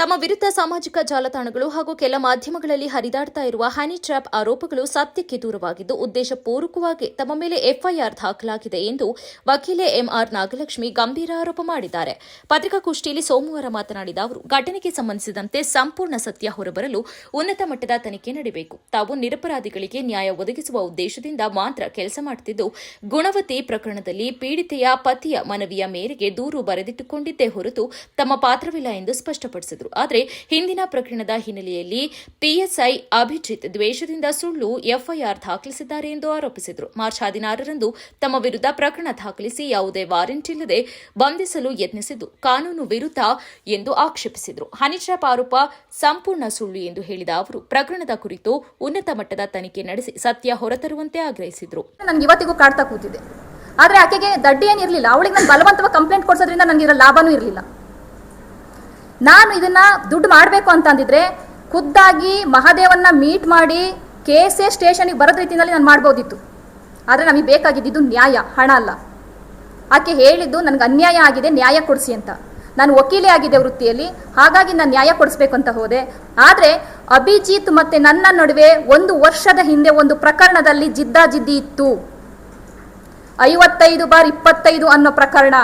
ತಮ್ಮ ವಿರುದ್ಧ ಸಾಮಾಜಿಕ ಜಾಲತಾಣಗಳು ಹಾಗೂ ಕೆಲ ಮಾಧ್ಯಮಗಳಲ್ಲಿ ಹರಿದಾಡ್ತಾ ಇರುವ ಹನಿ ಟ್ರ್ಯಾಪ್ ಆರೋಪಗಳು ಸತ್ಯಕ್ಕೆ ದೂರವಾಗಿದ್ದು ಉದ್ದೇಶಪೂರ್ವಕವಾಗಿ ತಮ್ಮ ಮೇಲೆ ಎಫ್ಐಆರ್ ದಾಖಲಾಗಿದೆ ಎಂದು ವಕೀಲೆ ಎಂಆರ್ ನಾಗಲಕ್ಷ್ಮಿ ಗಂಭೀರ ಆರೋಪ ಮಾಡಿದ್ದಾರೆ. ಪತ್ರಿಕಾಗೋಷ್ಠಿಯಲ್ಲಿ ಸೋಮವಾರ ಮಾತನಾಡಿದ ಅವರು, ಘಟನೆಗೆ ಸಂಬಂಧಿಸಿದಂತೆ ಸಂಪೂರ್ಣ ಸತ್ಯ ಹೊರಬರಲು ಉನ್ನತ ಮಟ್ಟದ ತನಿಖೆ ನಡೆಯಬೇಕು. ತಾವು ನಿರಪರಾಧಿಗಳಿಗೆ ನ್ಯಾಯ ಒದಗಿಸುವ ಉದ್ದೇಶದಿಂದ ಮಾತ್ರ ಕೆಲಸ ಮಾಡುತ್ತಿದ್ದು, ಗುಣವತಿ ಪ್ರಕರಣದಲ್ಲಿ ಪೀಡಿತೆಯ ಪತಿಯ ಮನವಿಯ ಮೇರೆಗೆ ದೂರು ಬರೆದಿಟ್ಟುಕೊಂಡಿದ್ದೇ ಹೊರತು ತಮ್ಮ ಪಾತ್ರವಿಲ್ಲ ಎಂದು ಸ್ಪಷ್ಟಪಡಿಸಿದರು. ಆದರೆ ಹಿಂದಿನ ಪ್ರಕರಣದ ಹಿನ್ನೆಲೆಯಲ್ಲಿ ಪಿಎಸ್ಐ ಅಭಿಜಿತ್ ದ್ವೇಷದಿಂದ ಸುಳ್ಳು ಎಫ್ಐಆರ್ ದಾಖಲಿಸಿದ್ದಾರೆ ಎಂದು ಆರೋಪಿಸಿದರು. ಮಾರ್ಚ್ 16ರಂದು ತಮ್ಮ ವಿರುದ್ಧ ಪ್ರಕರಣ ದಾಖಲಿಸಿ ಯಾವುದೇ ವಾರೆಂಟ್ ಇಲ್ಲದೆ ಬಂಧಿಸಲು ಯತ್ನಿಸಿದ್ದು ಕಾನೂನು ವಿರುದ್ಧ ಎಂದು ಆಕ್ಷೇಪಿಸಿದರು. ಹನಿ ಟ್ರ್ಯಾಪ್ ಆರೋಪ ಸಂಪೂರ್ಣ ಸುಳ್ಳು ಎಂದು ಹೇಳಿದ ಅವರು, ಪ್ರಕರಣದ ಕುರಿತು ಉನ್ನತ ಮಟ್ಟದ ತನಿಖೆ ನಡೆಸಿ ಸತ್ಯ ಹೊರತರುವಂತೆ ಆಗ್ರಹಿಸಿದರು. ನನಗೆ ಇವತ್ತಿಗೂ ಕಾಡ್ತಾ ಕೂತಿದೆ. ಆದರೆ ಆಕೆಗೆ ದಡ್ಡಿ ಏನಿರಲಿಲ್ಲ. ಅವಳಿಗೆ ನಾನು ಬಲವಂತವಾಗಿ ಕಂಪ್ಲೇಂಟ್ ಕೊಡಿಸೋದ್ರಿಂದ ನನಗಿರೋ ಲಾಭನೂ ಇರಲಿಲ್ಲ. ನಾನು ಇದನ್ನ ದುಡ್ಡು ಮಾಡಬೇಕು ಅಂತ ಅಂದಿದ್ರೆ ಖುದ್ದಾಗಿ ಮಹಾದೇವನ್ನ ಮೀಟ್ ಮಾಡಿ ಕೇಸೇ ಸ್ಟೇಷನ್ಗೆ ಬರೋದ ರೀತಿಯಲ್ಲಿ ನಾನು ಮಾಡ್ಬೋದಿತ್ತು. ಆದರೆ ನಮಗೆ ಬೇಕಾಗಿದ್ದು ನ್ಯಾಯ, ಹಣ ಅಲ್ಲ. ಆಕೆ ಹೇಳಿದ್ದು ನನಗೆ ಅನ್ಯಾಯ ಆಗಿದೆ, ನ್ಯಾಯ ಕೊಡಿಸಿ ಅಂತ. ನಾನು ವಕೀಲೆ ಆಗಿದೆ ವೃತ್ತಿಯಲ್ಲಿ, ಹಾಗಾಗಿ ನಾನು ನ್ಯಾಯ ಕೊಡಿಸ್ಬೇಕು ಅಂತ ಹೋದೆ. ಆದರೆ ಅಭಿಜಿತ್ ಮತ್ತೆ ನನ್ನ ನಡುವೆ 1 ವರ್ಷದ ಹಿಂದೆ ಒಂದು ಪ್ರಕರಣದಲ್ಲಿ ಜಿದ್ದಾಜಿದ್ದಿ ಇತ್ತು. 55/25 ಅನ್ನೋ ಪ್ರಕರಣ.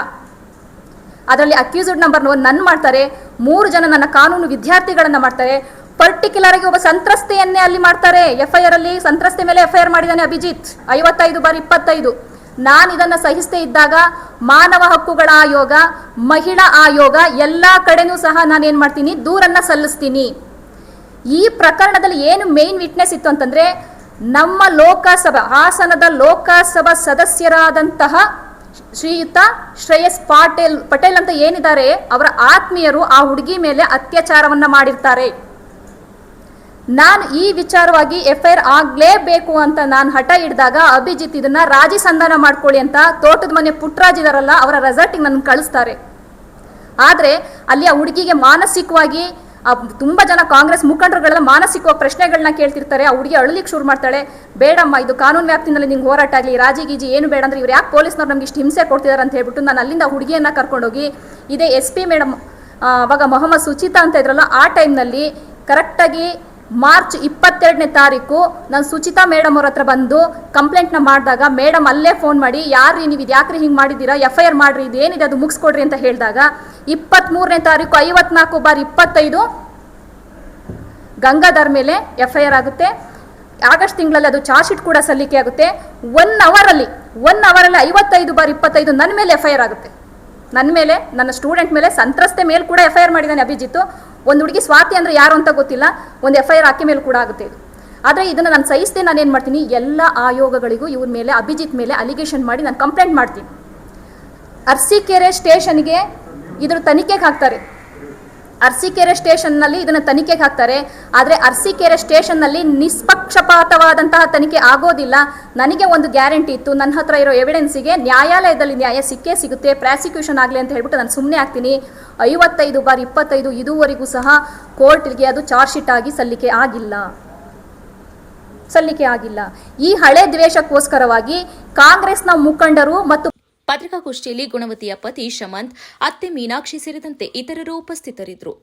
ಅದರಲ್ಲಿ ಅಕ್ಯೂಸ್ಡ್ ನಂಬರ್ 1 ನನ್ನ ಮಾಡ್ತಾರೆ, 3 ಜನ ನನ್ನ ಕಾನೂನು ವಿದ್ಯಾರ್ಥಿಗಳನ್ನ ಮಾಡ್ತಾರೆ. ಪರ್ಟಿಕ್ಯುಲರ್ ಆಗಿ ಒಬ್ಬ ಸಂತ್ರಸ್ತೆಯನ್ನೇ ಅಲ್ಲಿ ಮಾಡ್ತಾರೆ. ಎಫ್ಐಆರ್ ಅಲ್ಲಿ ಸಂತ್ರಸ್ತೆ ಮೇಲೆ ಎಫ್ಐಆರ್ ಮಾಡಿದ್ದಾನೆ ಅಭಿಜಿತ್ 55/25. ನಾನು ಇದನ್ನ ಸಹಿಸದೇ ಇದ್ದಾಗ ಮಾನವ ಹಕ್ಕುಗಳ ಆಯೋಗ, ಮಹಿಳಾ ಆಯೋಗ ಎಲ್ಲಾ ಕಡೆನೂ ಸಹ ನಾನೇನ್ ಮಾಡ್ತೀನಿ, ದೂರನ್ನ ಸಲ್ಲಿಸ್ತೀನಿ. ಈ ಪ್ರಕರಣದಲ್ಲಿ ಏನು ಮೇನ್ ವಿಟ್ನೆಸ್ ಇತ್ತು ಅಂತಂದ್ರೆ, ನಮ್ಮ ಲೋಕಸಭಾ ಹಾಸನದ ಲೋಕಸಭಾ ಸದಸ್ಯರಾದಂತಹ ಶ್ರೀಯುತ ಶ್ರೇಯಸ್ ಪಟೇಲ್ ಅಂತ ಏನಿದ್ದಾರೆ, ಅವರ ಆತ್ಮೀಯರು ಆ ಹುಡುಗಿ ಮೇಲೆ ಅತ್ಯಾಚಾರವನ್ನ ಮಾಡಿರ್ತಾರೆ. ನಾನು ಈ ವಿಚಾರವಾಗಿ ಎಫ್ಐಆರ್ ಆಗ್ಲೇಬೇಕು ಅಂತ ನಾನು ಹಠ ಹಿಡಿದಾಗ ಅಭಿಜಿತ್ ಇದನ್ನ ರಾಜಿ ಸಂಧಾನ ಮಾಡ್ಕೊಳ್ಳಿ ಅಂತ ತೋಟದ ಮನೆ ಪುಟ್ಟರಾಜ್ ಇದಾರಲ್ಲ, ಅವರ ರೆಸಾರ್ಟಿಗೆ ನನ್ನ ಕಳಿಸ್ತಾರೆ. ಆದ್ರೆ ಅಲ್ಲಿ ಆ ಹುಡುಗಿಗೆ ಮಾನಸಿಕವಾಗಿ ತುಂಬಾ ಜನ ಕಾಂಗ್ರೆಸ್ ಮುಖಂಡರುಗಳೆಲ್ಲ ಮಾನಸಿಕವಾಗಿ ಪ್ರಶ್ನೆಗಳನ್ನ ಕೇಳ್ತಿರ್ತಾರೆ. ಆ ಹುಡುಗಿ ಅಳಲಿಕ್ಕೆ ಶುರು ಮಾಡ್ತಾಳೆ. ಬೇಡಮ್ಮ, ಇದು ಕಾನೂನು ವ್ಯಾಪ್ತಿನಲ್ಲಿ ನಿಂಗೆ ಹೋರಾಟ ಆಗಲಿ, ರಾಜಿ ಗೀಜಿ ಏನು ಬೇಡ ಅಂದ್ರೆ ಇವ್ರು ಯಾಕೆ ಪೊಲೀಸ್ನವ್ರು ನಮ್ಗೆ ಇಷ್ಟು ಹಿಂಸೆ ಕೊಡ್ತಿದ್ದಾರೆ ಅಂತ ಹೇಳ್ಬಿಟ್ಟು ನಾನು ಅಲ್ಲಿಂದ ಹುಡುಗಿಯನ್ನ ಕರ್ಕೊಂಡೋಗಿ ಇದೇ SP ಮೇಡಮ್, ಅವಾಗ ಮೊಹಮ್ಮದ್ ಸುಚಿತಾ ಅಂತ ಇದ್ರಲ್ಲ, ಆ ಟೈಮ್ನಲ್ಲಿ ಕರೆಕ್ಟಾಗಿ ಮಾರ್ಚ್ 22ನೇ ತಾರೀಕು ನಾನು ಸುಚಿತಾ ಮೇಡಮ್ ಅವ್ರ ಹತ್ರ ಬಂದು ಕಂಪ್ಲೇಂಟ್ನ ಮಾಡಿದಾಗ ಮೇಡಮ್ ಅಲ್ಲೇ ಫೋನ್ ಮಾಡಿ, ಯಾರ್ರಿ ನೀವು ಇದು ಯಾಕ್ರಿ ಹಿಂಗೆ ಮಾಡಿದ್ದೀರಾ, FIR ಮಾಡ್ರಿ, ಇದು ಏನಿದೆ ಅದು ಮುಗಿಸ್ಕೊಡ್ರಿ ಅಂತ ಹೇಳಿದಾಗ 23ನೇ ತಾರೀಕು 54/25 ಗಂಗಾಧರ್ ಮೇಲೆ FIR ಆಗುತ್ತೆ. ಆಗಸ್ಟ್ ತಿಂಗಳಲ್ಲಿ ಅದು ಚಾರ್ಜ್ ಶೀಟ್ ಕೂಡ ಸಲ್ಲಿಕೆ ಆಗುತ್ತೆ. 1 ಅವರಲ್ಲಿ 55/25 ನನ್ನ ಮೇಲೆ FIR ಆಗುತ್ತೆ. ನನ್ನ ಮೇಲೆ, ನನ್ನ ಸ್ಟೂಡೆಂಟ್ ಮೇಲೆ, ಸಂತ್ರಸ್ತೆ ಮೇಲೆ ಕೂಡ FIR ಮಾಡಿದ್ದಾನೆ ಅಭಿಜಿತ್. ಒಂದು ಹುಡುಗಿ ಸ್ವಾತಿ ಅಂದ್ರೆ ಯಾರು ಅಂತ ಗೊತ್ತಿಲ್ಲ, ಒಂದು FIR ಆಕೆ ಮೇಲೆ ಕೂಡ ಆಗುತ್ತೆ ಇದು. ಆದರೆ ಇದನ್ನು ನಾನು ಸಹಿಸದೆ ನಾನು ಏನು ಮಾಡ್ತೀನಿ, ಎಲ್ಲ ಆಯೋಗಗಳಿಗೂ ಇವ್ರ ಮೇಲೆ, ಅಭಿಜಿತ್ ಮೇಲೆ ಅಲಿಗೇಷನ್ ಮಾಡಿ ನಾನು ಕಂಪ್ಲೇಂಟ್ ಮಾಡ್ತೀನಿ. ಅರಸೀಕೆರೆ ಸ್ಟೇಷನ್ಗೆ ಇದ್ರ ತನಿಖೆಗೆ ಹಾಕ್ತಾರೆ. ಅರಸೀಕೆರೆ ಸ್ಟೇಷನ್ನಲ್ಲಿ ಇದನ್ನು ತನಿಖೆಗೆ ಹಾಕ್ತಾರೆ. ಆದರೆ ಅರಸೀಕೆರೆ ಸ್ಟೇಷನ್ನಲ್ಲಿ ನಿಷ್ಪಕ್ಷಪಾತವಾದಂತಹ ತನಿಖೆ ಆಗೋದಿಲ್ಲ. ನನಗೆ ಒಂದು ಗ್ಯಾರಂಟಿ ಇತ್ತು, ನನ್ನ ಹತ್ರ ಇರೋ ಎವಿಡೆನ್ಸಿಗೆ ನ್ಯಾಯಾಲಯದಲ್ಲಿ ನ್ಯಾಯ ಸಿಕ್ಕೇ ಸಿಗುತ್ತೆ, ಪ್ರಾಸಿಕ್ಯೂಷನ್ ಆಗಲಿ ಅಂತ ಹೇಳ್ಬಿಟ್ಟು ನಾನು ಸುಮ್ಮನೆ ಆಗ್ತೀನಿ. 55/25 ಇದುವರೆಗೂ ಸಹ ಕೋರ್ಟ್ಗೆ ಅದು ಚಾರ್ಜ್ ಶೀಟ್ ಆಗಿ ಸಲ್ಲಿಕೆ ಆಗಿಲ್ಲ. ಈ ಹಳೆ ದ್ವೇಷಕ್ಕೋಸ್ಕರವಾಗಿ ಕಾಂಗ್ರೆಸ್ನ ಮುಖಂಡರು ಮತ್ತು ಪತ್ರಿಕಾಗೋಷ್ಠಿಯಲ್ಲಿ ಗುಣವತಿಯ ಪತಿ ಶಮಂತ್, ಅತ್ತೆ ಮೀನಾಕ್ಷಿ ಸೇರಿದಂತೆ ಇತರರು ಉಪಸ್ಥಿತರಿದ್ದರು.